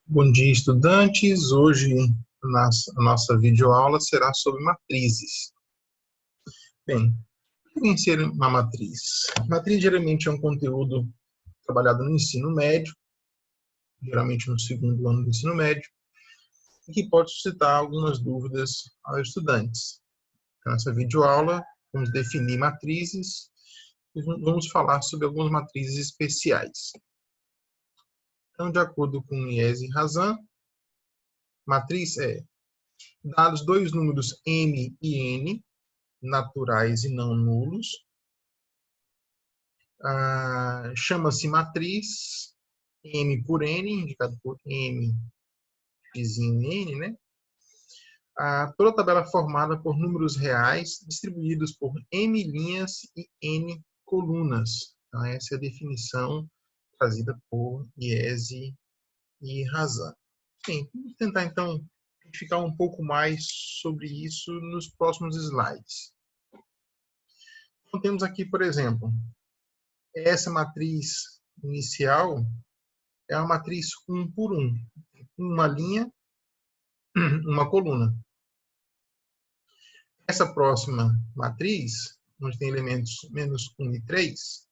Bom dia, estudantes. Hoje a nossa videoaula será sobre matrizes. Bem, o que é ser uma matriz? Matriz geralmente é um conteúdo trabalhado no ensino médio, geralmente no segundo ano do ensino médio, e que pode suscitar algumas dúvidas aos estudantes. Nessa videoaula, vamos definir matrizes e vamos falar sobre algumas matrizes especiais. Então, de acordo com Mies e Razan, matriz é dados dois números m e n, naturais e não nulos, chama-se matriz M por N, indicado por M, vizinho N, né? Toda a tabela é formada por números reais distribuídos por M linhas e N colunas. Então, essa é a definição trazida por Iese e Razan. Bem, vamos tentar, então, identificar um pouco mais sobre isso nos próximos slides. Então, temos aqui, por exemplo, essa matriz inicial é uma matriz 1 por 1. Uma linha, uma coluna. Essa próxima matriz, onde tem elementos menos 1 e 3,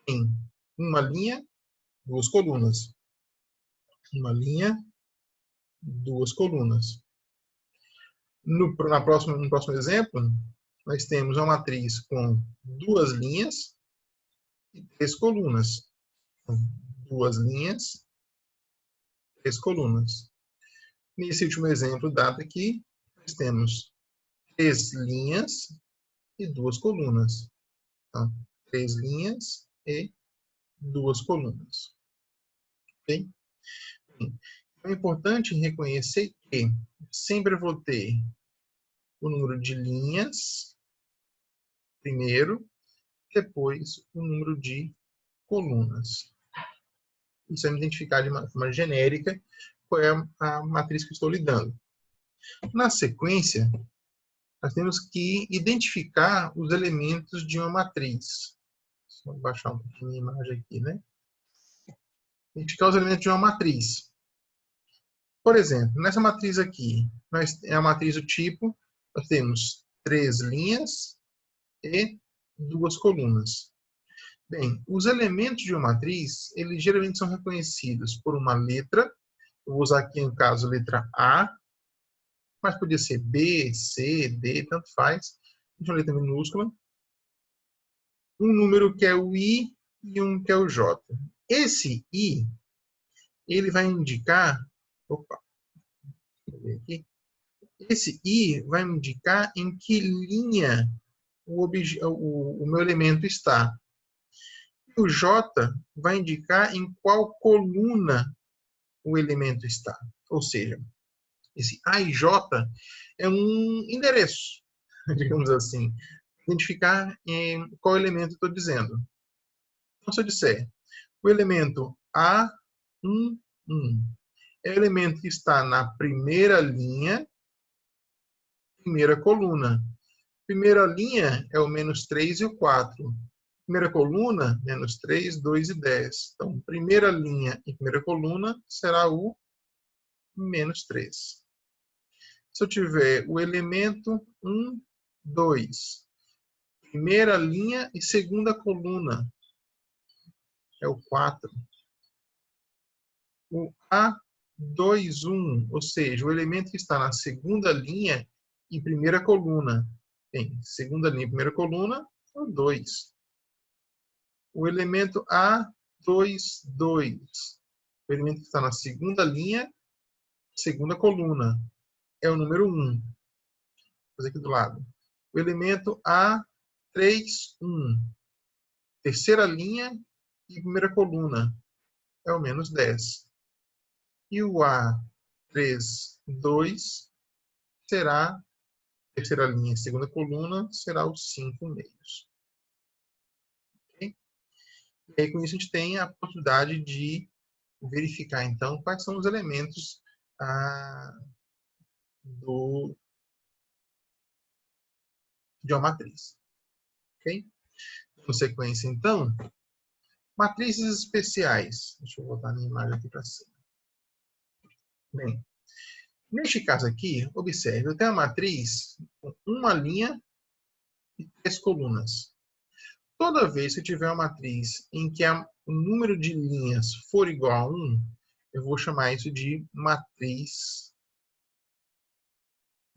tem uma linha, duas colunas. Uma linha, duas colunas. No próximo exemplo, nós temos uma matriz com duas linhas e três colunas. Duas linhas, três colunas. Nesse último exemplo dado aqui, nós temos três linhas e duas colunas. Então, três linhas e duas colunas. Ok? Então, é importante reconhecer que sempre vou ter o número de linhas primeiro, depois o número de colunas. Isso é me identificar de uma forma genérica qual é a matriz que estou lidando. Na sequência, nós temos que identificar os elementos de uma matriz. Vou baixar um pouquinho a imagem aqui, né? Identificar os elementos de uma matriz. Por exemplo, nessa matriz aqui, é a matriz do tipo, nós temos três linhas e duas colunas. Bem, os elementos de uma matriz, eles geralmente são reconhecidos por uma letra. Eu vou usar aqui, no caso, a letra A, mas podia ser B, C, D, tanto faz. Uma letra minúscula. Um número que é o I e um que é o J. Esse I, ele vai indicar... Opa, deixa eu ver aqui. Esse I vai indicar em que linha o meu elemento está. O J vai indicar em qual coluna o elemento está. Ou seja, esse A e J é um endereço, digamos assim, identificar em qual elemento estou dizendo. Então, se eu disser o elemento A11 é o elemento que está na primeira linha, primeira coluna. Primeira linha é o menos 3 e o 4. Primeira coluna, menos 3, 2 e 10. Então, primeira linha e primeira coluna será o menos 3. Se eu tiver o elemento 1, 2, primeira linha e segunda coluna, é o 4. O A21, ou seja, o elemento que está na segunda linha e primeira coluna. Tem segunda linha e primeira coluna, é o 2. O elemento A22, o elemento que está na segunda linha, segunda coluna, é o número 1. Vou fazer aqui do lado. O elemento A31, terceira linha e primeira coluna, é o menos 10. E o A32 será, terceira linha e segunda coluna, será o 5 meios. Okay? E aí, com isso, a gente tem a possibilidade de verificar, então, quais são os elementos de uma matriz. Ok? Na sequência, então, matrizes especiais. Deixa eu botar a minha imagem aqui para cima. Bem, neste caso aqui, observe, eu tenho uma matriz com uma linha e 3 colunas. Toda vez que eu tiver uma matriz em que o número de linhas for igual a 1, eu vou chamar isso de matriz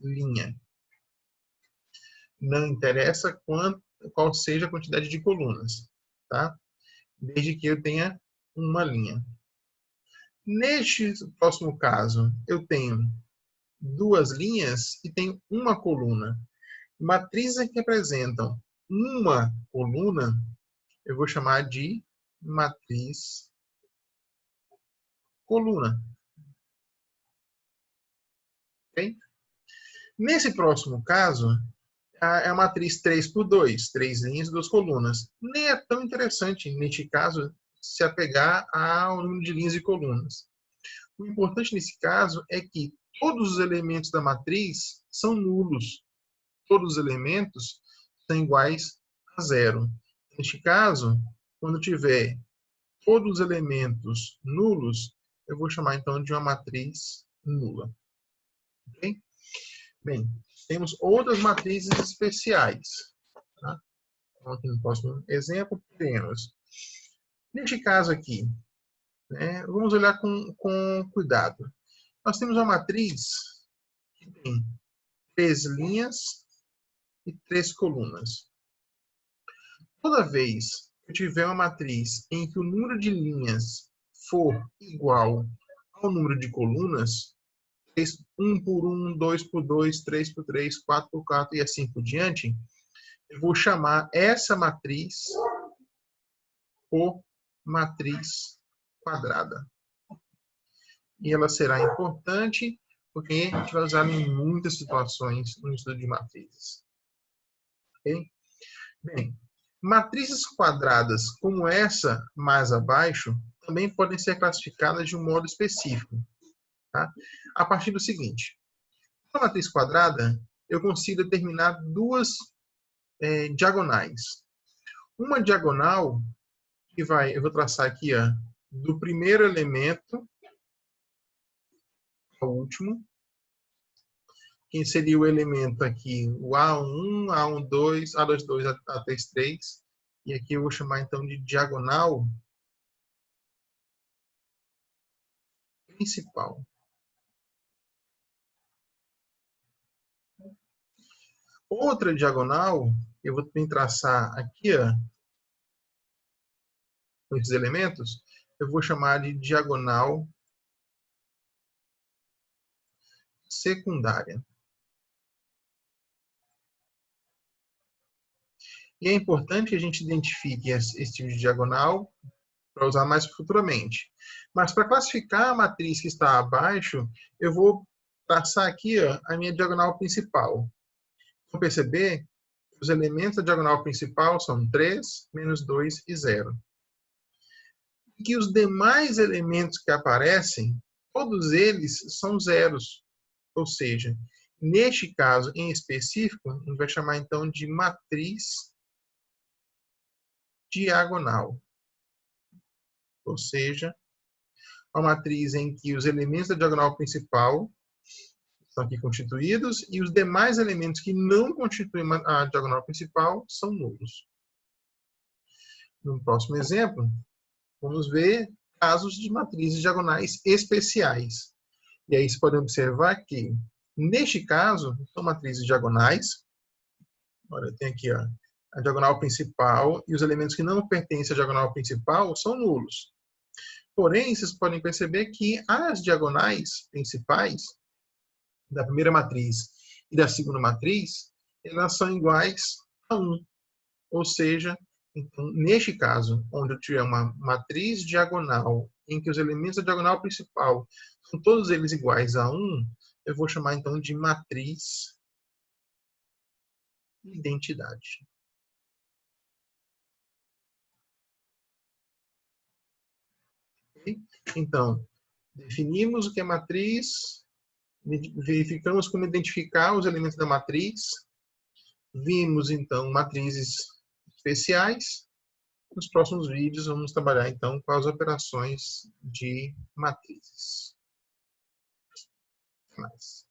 linha. Não interessa qual seja a quantidade de colunas, tá? Desde que eu tenha uma linha. Neste próximo caso, eu tenho 2 linhas e tenho uma coluna. Matrizes que representam uma coluna, eu vou chamar de matriz coluna. Okay? Nesse próximo caso, é a matriz 3 por 2, 3 linhas e 2 colunas. Nem é tão interessante, neste caso, se apegar ao número de linhas e colunas. O importante nesse caso é que todos os elementos da matriz são nulos. Todos os elementos são iguais a zero. Neste caso, quando tiver todos os elementos nulos, eu vou chamar então de uma matriz nula. Okay? Bem, temos outras matrizes especiais. Tá? Então, aqui no próximo exemplo, temos. Neste caso aqui, né, vamos olhar com cuidado. Nós temos uma matriz que tem 3 linhas e 3 colunas. Toda vez que eu tiver uma matriz em que o número de linhas for igual ao número de colunas, 1 por 1, 2 por 2, 3 por 3, 4 por 4 e assim por diante, eu vou chamar essa matriz por matriz quadrada. E ela será importante porque a gente vai usar em muitas situações no estudo de matrizes. Okay? Bem, matrizes quadradas como essa mais abaixo também podem ser classificadas de um modo específico. Tá? A partir do seguinte. Na matriz quadrada, eu consigo determinar 2 diagonais. Uma diagonal que eu vou traçar aqui, ó, do primeiro elemento ao último, que seria o elemento aqui, o A1, A12, A22, A33, e aqui eu vou chamar então de diagonal principal. Outra diagonal, eu vou também traçar aqui, ó, com esses elementos, eu vou chamar de diagonal secundária. E é importante que a gente identifique esse tipo de diagonal para usar mais futuramente. Mas para classificar a matriz que está abaixo, eu vou traçar aqui, ó, a minha diagonal principal. Vou perceber que os elementos da diagonal principal são 3, menos 2 e 0. E que os demais elementos que aparecem, todos eles são zeros. Ou seja, neste caso em específico, a gente vai chamar então de matriz diagonal. Ou seja, uma matriz em que os elementos da diagonal principal estão aqui constituídos e os demais elementos que não constituem a diagonal principal são nulos. No próximo exemplo, vamos ver casos de matrizes diagonais especiais. E aí você pode observar que, neste caso, são matrizes diagonais. Olha, tem aqui ó, a diagonal principal e os elementos que não pertencem à diagonal principal são nulos. Porém, vocês podem perceber que as diagonais principais da primeira matriz e da segunda matriz, elas são iguais a 1. Ou seja, então, neste caso, onde eu tiver uma matriz diagonal em que os elementos da diagonal principal são todos eles iguais a 1, eu vou chamar então de matriz identidade. Okay? Então, definimos o que é matriz, verificamos como identificar os elementos da matriz, vimos então matrizes especiais. Nos próximos vídeos vamos trabalhar então com as operações de matrizes. mais.